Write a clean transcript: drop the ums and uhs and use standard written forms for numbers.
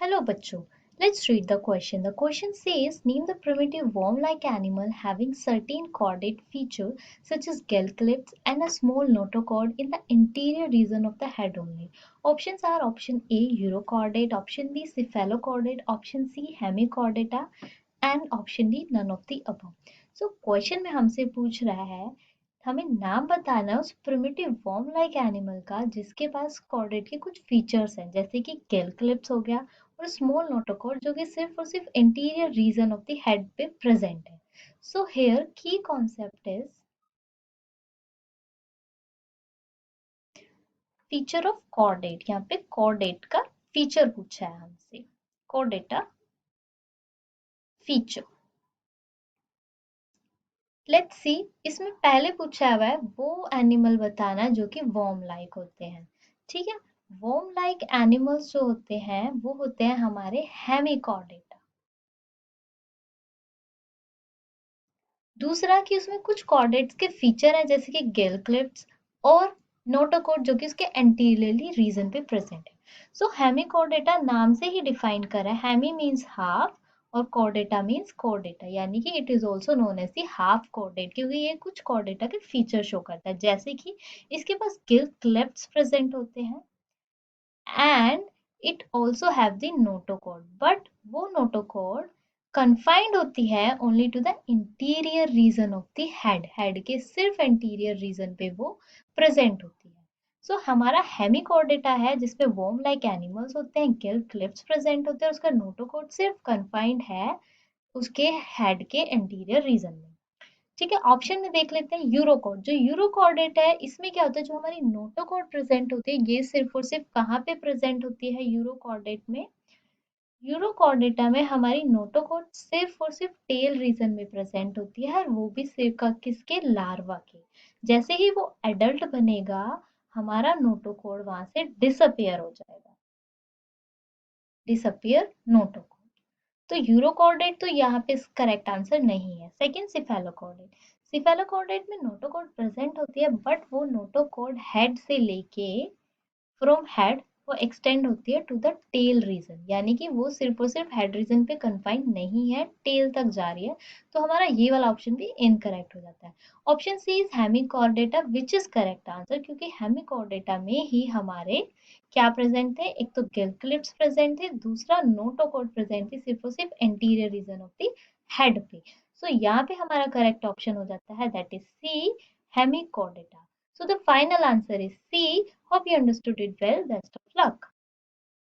Hello, bachcho. Let's read the question. The question says, name the primitive worm-like animal having certain chordate feature such as gill clips and a small notochord in the anterior region of the head only. Options are option A, urochordate, option B, cephalochordate, option C, hemichordata and option D, none of the above. So question में हमसे पूछ रहा है हमें नाम बताना है उस प्रिमिटिव वर्म लाइक एनिमल का जिसके पास कॉर्डेट के कुछ फीचर्स हैं जैसे कि गिल क्लिप्स हो गया और स्मॉल नोटोकॉर्ड जो कि सिर्फ और सिर्फ interior region of the head पे प्रेजेंट है. So here key concept is feature of chordate. यहाँ पे कॉर्डेट का फीचर पूछा है हमसे. Chordata feature. Let's see. इसमें पहले पूछा हुआ है वो एनिमल बताना जो कि वर्म लाइक होते हैं. ठीक है. वर्म लाइक एनिमल्स जो होते हैं वो होते हैं हमारे हेमिकॉर्डेटा. दूसरा कि उसमें कुछ कॉर्डेट्स के फीचर हैं जैसे कि गिल क्लिप्स और नोटोकॉर्ड जो कि उसके एंटीरियरली रीजन पे प्रेजेंट है. सो हेमिकॉर्डेटा नाम से ही डिफाइन करा है. हेमी मीन्स हाफ और कॉर्डेटा मीन्स कॉर्डेटा यानी कि it is also known as the half chordate क्योंकि ये कुछ कॉर्डेटा के फीचर शो करता है जैसे कि इसके पास गिल क्लिप्स प्रेजेंट होते हैं and it also have the notochord but वो notochord confined होती है only to the interior region of the head के सिर्फ anterior region पे वो present होती है. So हमारा hemichordata है जिसपे worm like animals होते हैं gill clips present होते हैं उसका notochord सिर्फ confined है उसके head के anterior region में. ठीक है. ऑप्शन में देख लेते हैं यूरोकॉर्ड. जो यूरोकॉर्डेट है इसमें क्या होता है जो हमारी नोटोकॉर्ड प्रेजेंट होती है ये सिर्फ और सिर्फ कहाँ पे प्रेजेंट होती है यूरोकॉर्डेट में. यूरोकॉर्डेटा में हमारी नोटोकॉर्ड सिर्फ और सिर्फ टेल रीजन में प्रेजेंट होती है और वो भी सिर्फ किसके लार्वा के. जैसे ही वो एडल्ट बनेगा हमारा नोटोकॉर्ड वहां से डिसअपियर हो जाएगा. Disappear notochord. तो यूरोकॉर्डेट तो यहाँ पे करेक्ट आंसर नहीं है. Second cephalochordate. सिफेलोकॉर्डेट में नोटोकॉर्ड प्रेजेंट होती है बट वो नोटोकॉर्ड हेड से लेके फ्रॉम हेड वो एक्सटेंड होती है टू द टेल रीजन यानी कि वो सिर्फ और सिर्फ हेड रीजन पे कन्फाइंड नहीं है टेल तक जा रही है. तो हमारा ये वाला ऑप्शन भी इनकरेक्ट हो जाता है. Option C is hemichordata which is correct answer क्योंकि हेमिकॉर्डेटा में ही हमारे क्या प्रेजेंट थे. एक तो गिल क्लिप्स प्रेजेंट थे दूसरा नोटोकॉर्ड प्रेजेंट थी सिर्फ और सिर्फ anterior reason of the head पे. सो यहाँ पे हमारा करेक्ट ऑप्शन हो जाता है that is C hemichordata. So the final answer is C. Hope you understood it well. Best of luck.